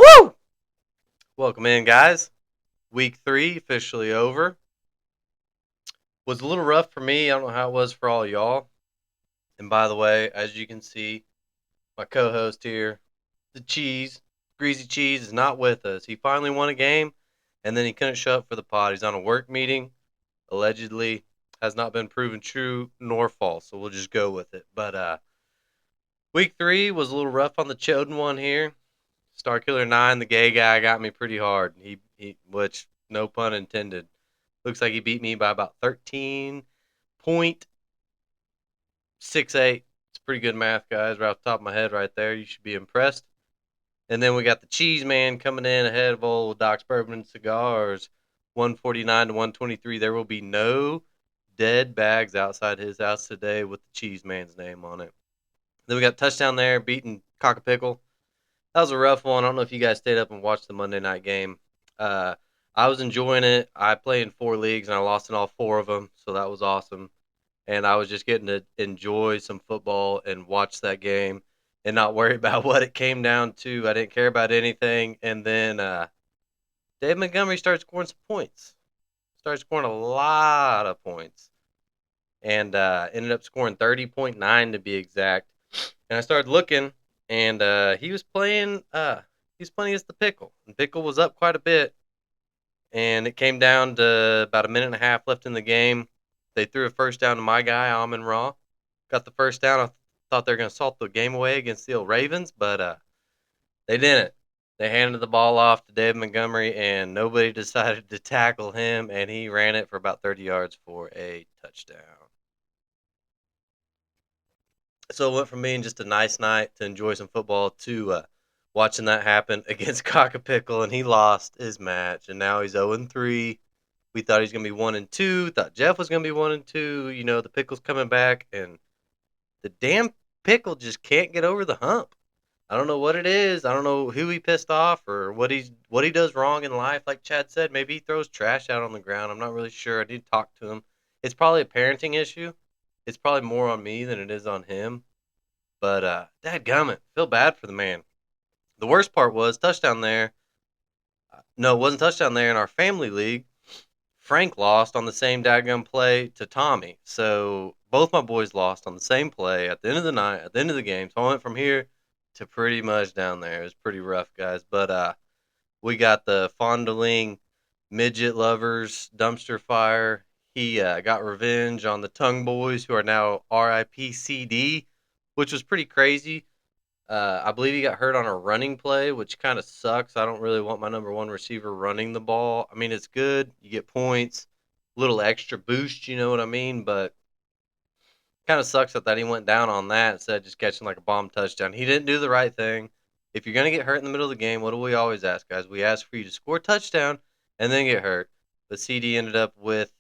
Woo! Welcome in, guys. Week 3 officially over. Was a little rough for me. I don't know how it was for all y'all. And by the way, as you can see, my co-host here, the cheese, Greasy Cheese, is not with us. He finally won a game, and then he couldn't show up for the pod. He's on a work meeting. Allegedly, has not been proven true nor false. So we'll just go with it. But week 3 was a little rough on the Choden one here. Starkiller 9, the gay guy, got me pretty hard. Which no pun intended. Looks like he beat me by about 13.68. It's pretty good math, guys. Right off the top of my head, right there. You should be impressed. And then we got the Cheese Man coming in ahead of old Doc's Bourbon and Cigars, 149 to 123. There will be no dead bags outside his house today with the Cheese Man's name on it. Then we got touchdown there, beating Cockapickle. That was a rough one. I don't know if you guys stayed up and watched the Monday night game. Uh, I was enjoying it. I played in 4 leagues and I lost in all 4 of them, so that was awesome. And I was just getting to enjoy some football and watch that game and not worry about what it came down to. I didn't care about anything. And then Dave Montgomery started scoring some points. Started scoring a lot of points. And ended up scoring 30.9 to be exact. And I started looking, and he was playing. He was playing against the Pickle, and Pickle was up quite a bit. And it came down to about a minute and a half left in the game. They threw a first down to my guy, Amon Ra. Got the first down. I thought they were going to salt the game away against the old Ravens, but they didn't. They handed the ball off to Dave Montgomery, and nobody decided to tackle him, and he ran it for about 30 yards for a touchdown. So it went from being just a nice night to enjoy some football to watching that happen against Cockapickle, and he lost his match, and now he's 0-3. We thought he's gonna be 1-2. Thought Jeff was gonna be 1-2. You know, the Pickle's coming back, and the damn Pickle just can't get over the hump. I don't know what it is. I don't know who he pissed off or what he does wrong in life. Like Chad said, maybe he throws trash out on the ground. I'm not really sure. I need to talk to him. It's probably a parenting issue. It's probably more on me than it is on him. But dadgummit, feel bad for the man. The worst part was touchdown there. No, it wasn't touchdown there in our family league. Frank lost on the same dadgum play to Tommy. So both my boys lost on the same play at the end of the night, at the end of the game. So I went from here to pretty much down there. It was pretty rough, guys. But we got the fondling midget lovers dumpster fire. He got revenge on the tongue boys who are now RIP which was pretty crazy. I believe he got hurt on a running play, which kind of sucks. I don't really want my number one receiver running the ball. I mean, it's good. You get points, little extra boost, you know what I mean? But kind of sucks that he went down on that instead of just catching like a bomb touchdown. He didn't do the right thing. If you're going to get hurt in the middle of the game, what do we always ask, guys? We ask for you to score a touchdown and then get hurt. But CD ended up with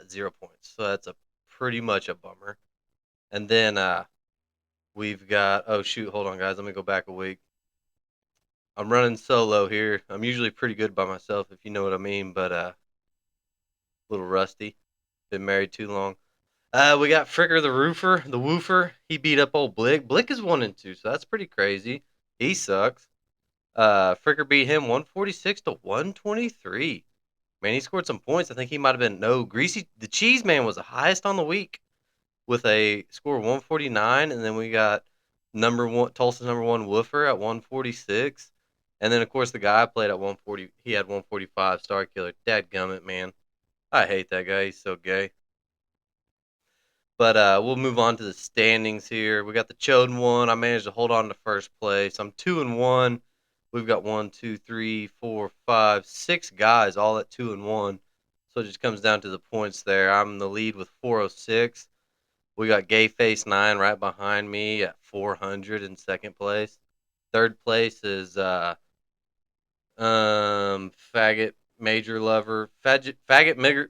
0 points. So that's a pretty much a bummer. And then we've got, oh shoot, hold on, guys. Let me go back a week. I'm running solo here. I'm usually pretty good by myself, if you know what I mean, but a little rusty. Been married too long. We got Fricker the Roofer, the Woofer. He beat up old Blick. Blick is 1-2, so that's pretty crazy. He sucks. Fricker beat him 146 to 123. Man, he scored some points. I think he might have been Greasy. The Cheese Man was the highest on the week with a score of 149, and then we got Tulsa's number one Woofer at 146. And then, of course, the guy I played at 140, he had 145, Starkiller. Dadgummit, man. I hate that guy. He's so gay. But we'll move on to the standings here. We got the Choden one. I managed to hold on to first place. I'm 2-1. We've got 1, 2, 3, 4, 5, 6 guys all at 2-1. So it just comes down to the points there. I'm in the lead with 406. We got Gay Face 9 right behind me at 400 in second place. Third place is faggot major lover faggot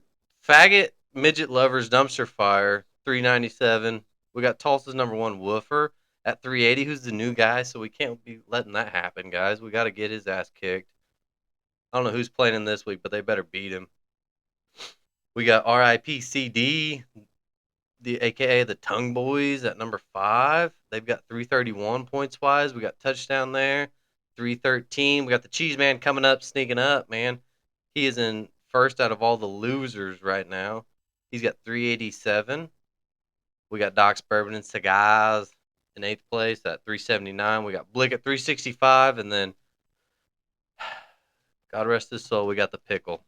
midget lovers dumpster fire 397. We got Tulsa's number one Woofer at 380, who's the new guy, so we can't be letting that happen, guys. We got to get his ass kicked. I don't know who's playing in this week, but they better beat him. We got RIPCD, the aka the Tongue Boys at number 5. They've got 331 points wise. We got touchdown there. 313. We got the Cheese Man coming up, sneaking up, man. He is in first out of all the losers right now. He's got 387. We got Doc's Bourbon and Cigars in 8th place at 379. We got Blick at 365. And then, God rest his soul, we got the Pickle.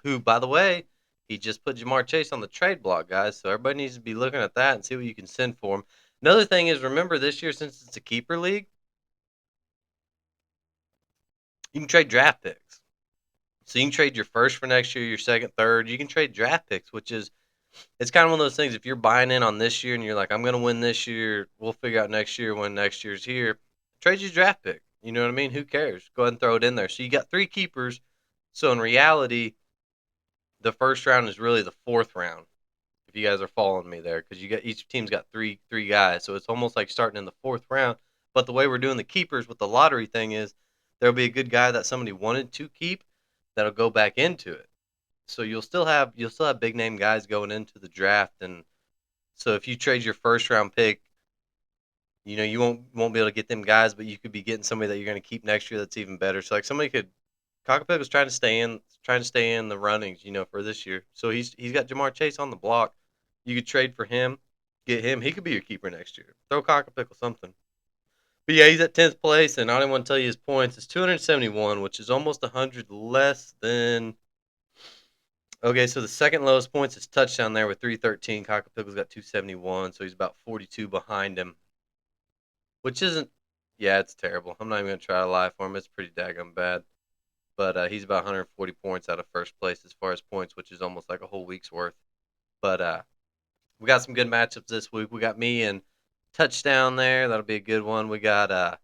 Who, by the way, he just put Ja'Marr Chase on the trade block, guys. So everybody needs to be looking at that and see what you can send for him. Another thing is, remember this year, since it's a keeper league, you can trade draft picks. So you can trade your first for next year, your second, third. You can trade draft picks, which is, it's kind of one of those things. If you're buying in on this year and you're like, I'm going to win this year, we'll figure out next year when next year's here. Trade your draft pick. You know what I mean? Who cares? Go ahead and throw it in there. So you got 3 keepers. So in reality, the first round is really the 4th round. If you guys are following me there, because you got each team's got three guys, so it's almost like starting in the 4th round. But the way we're doing the keepers with the lottery thing is there'll be a good guy that somebody wanted to keep that'll go back into it. So you'll still have big name guys going into the draft, and so if you trade your first round pick, you won't be able to get them guys, but you could be getting somebody that you're going to keep next year that's even better. So like somebody could Cockapig was trying to stay in the runnings, for this year. So he's got Ja'Marr Chase on the block. You could trade for him, get him. He could be your keeper next year. Throw Cockapickle something. But yeah, he's at 10th place, and I don't want to tell you his points. It's 271, which is almost 100 less than. Okay, so the second lowest points is touchdown there with 313. Cockapickle's got 271, so he's about 42 behind him, which isn't. Yeah, it's terrible. I'm not even going to try to lie for him. It's pretty daggum bad. But he's about 140 points out of first place as far as points, which is almost like a whole week's worth. But we got some good matchups this week. We got me and Touchdown there. That'll be a good one. We got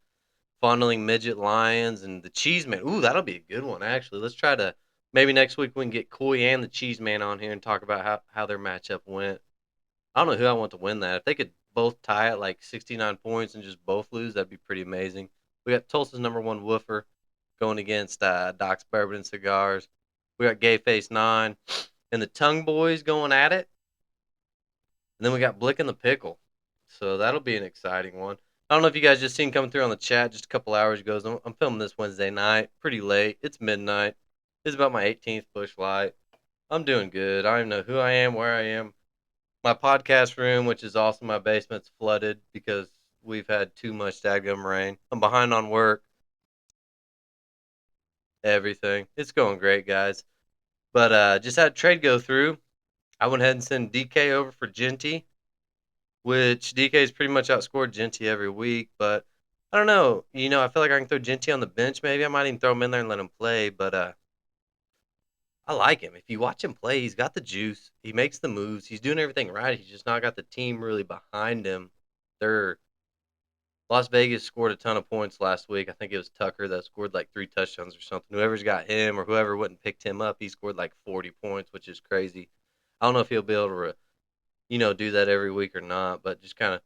Fondling Midget Lions and the Cheese Man. Ooh, that'll be a good one, actually. Let's try to, maybe next week we can get Coy and the Cheese Man on here and talk about how their matchup went. I don't know who I want to win that. If they could both tie at like 69 points and just both lose, that'd be pretty amazing. We got Tulsa's #1 Woofer going against Doc's Bourbon and Cigars. We got Gay Face 9 and the Tongue Boys going at it. And then we got Blick and the Pickle. So that'll be an exciting one. I don't know if you guys just seen coming through on the chat just a couple hours ago. I'm filming this Wednesday night. Pretty late. It's midnight. It's about my 18th Busch Light. I'm doing good. I don't even know who I am, where I am. My podcast room, which is also my basement's flooded because we've had too much daggum rain. I'm behind on work. Everything. It's going great, guys. But just had a trade go through. I went ahead and sent DK over for Genty, which DK's pretty much outscored Genty every week. But I don't know. I feel like I can throw Genty on the bench. Maybe I might even throw him in there and let him play. But I like him. If you watch him play, he's got the juice. He makes the moves. He's doing everything right. He's just not got the team really behind him. They're Las Vegas scored a ton of points last week. I think it was Tucker that scored like 3 touchdowns or something. Whoever's got him or whoever wouldn't picked him up, he scored like 40 points, which is crazy. I don't know if he'll be able to, do that every week or not, but just kind of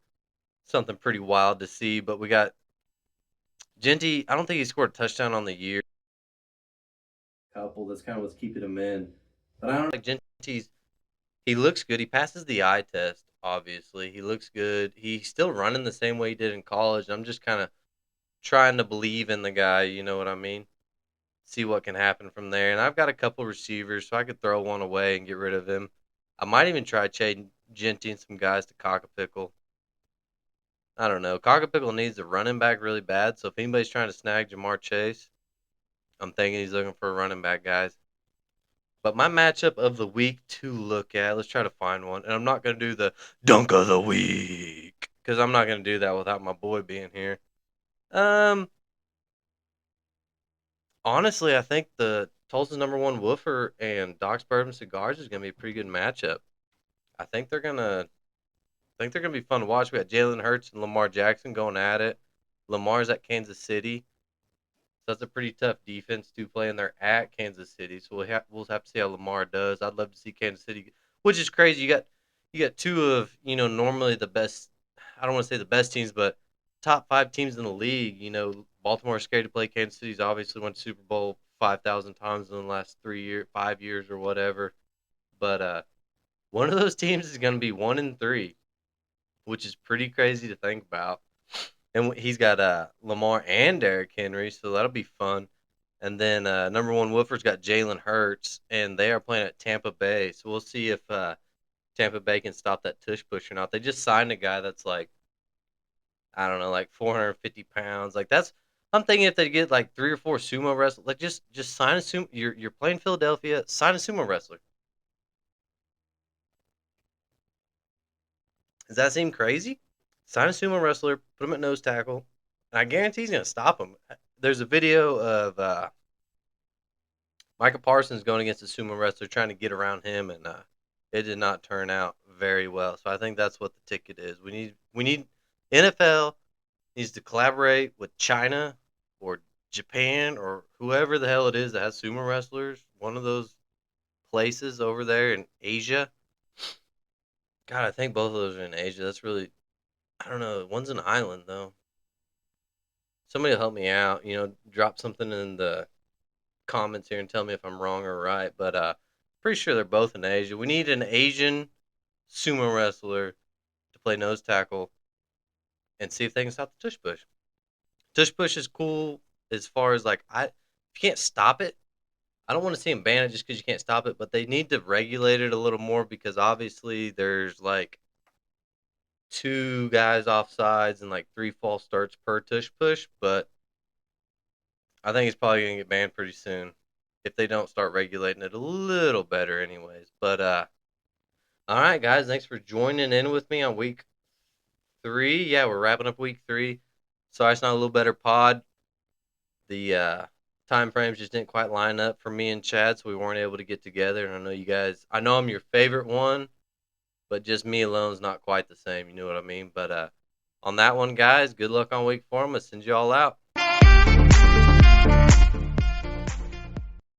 something pretty wild to see. But we got Genty. I don't think he scored a touchdown on the year. Couple. That's kind of what's keeping him in. But I don't like Genty's. He looks good. He passes the eye test. Obviously, he looks good. He's still running the same way he did in college. I'm just kind of trying to believe in the guy. You know what I mean? See what can happen from there. And I've got a couple receivers, so I could throw one away and get rid of him. I might even try trading Genty and some guys to Cockapickle. I don't know. Cockapickle needs a running back really bad. So if anybody's trying to snag Ja'Marr Chase, I'm thinking he's looking for a running back, guys. But my matchup of the week to look at, let's try to find one. And I'm not going to do the dunk of the week because I'm not going to do that without my boy being here. Honestly, I think the Tulsa's #1 Woofer and Doc's Bourbon Cigars is going to be a pretty good matchup. I think they're gonna be fun to watch. We got Jalen Hurts and Lamar Jackson going at it. Lamar's at Kansas City. So that's a pretty tough defense to play, and they're at Kansas City. So we'll have to see how Lamar does. I'd love to see Kansas City, which is crazy. You got 2 of normally the best. I don't want to say the best teams, but top 5 teams in the league. Baltimore's scared to play Kansas City's obviously went to Super Bowl 5,000 times in the last 5 years or whatever. But one of those teams is going to be 1-3, which is pretty crazy to think about. And he's got Lamar and Derrick Henry, so that'll be fun. And then number one Wolfer's got Jalen Hurts, and they are playing at Tampa Bay. So we'll see if Tampa Bay can stop that tush push or not. They just signed a guy that's like, I don't know, like 450 pounds. Like that's, I'm thinking if they get like 3 or 4 sumo wrestlers, like just sign a sumo. You're playing Philadelphia, sign a sumo wrestler. Does that seem crazy? Sign a sumo wrestler, put him at nose tackle, and I guarantee he's gonna stop him. There's a video of Micah Parsons going against a sumo wrestler trying to get around him, and it did not turn out very well. So I think that's what the ticket is. We need NFL needs to collaborate with China or Japan or whoever the hell it is that has sumo wrestlers. One of those places over there in Asia. God, I think both of those are in Asia. That's really, I don't know. One's an island though. Somebody will help me out. Drop something in the comments here and tell me if I'm wrong or right. But pretty sure they're both in Asia. We need an Asian sumo wrestler to play nose tackle and see if they can stop the tush push. Tush push is cool as far as like if you can't stop it, I don't want to see them ban it just because you can't stop it. But they need to regulate it a little more because obviously there's like 2 guys off sides and like 3 false starts per tush push. But I think it's probably gonna get banned pretty soon if they don't start regulating it a little better, anyways. But all right, guys, thanks for joining in with me on week 3. Yeah, we're wrapping up week 3. Sorry, it's not a little better pod. The time frames just didn't quite line up for me and Chad, so we weren't able to get together. And I know you guys, I know I'm your favorite one, but just me alone is not quite the same. You know what I mean? But on that one, guys, good luck on week 4. I'm gonna send you all out.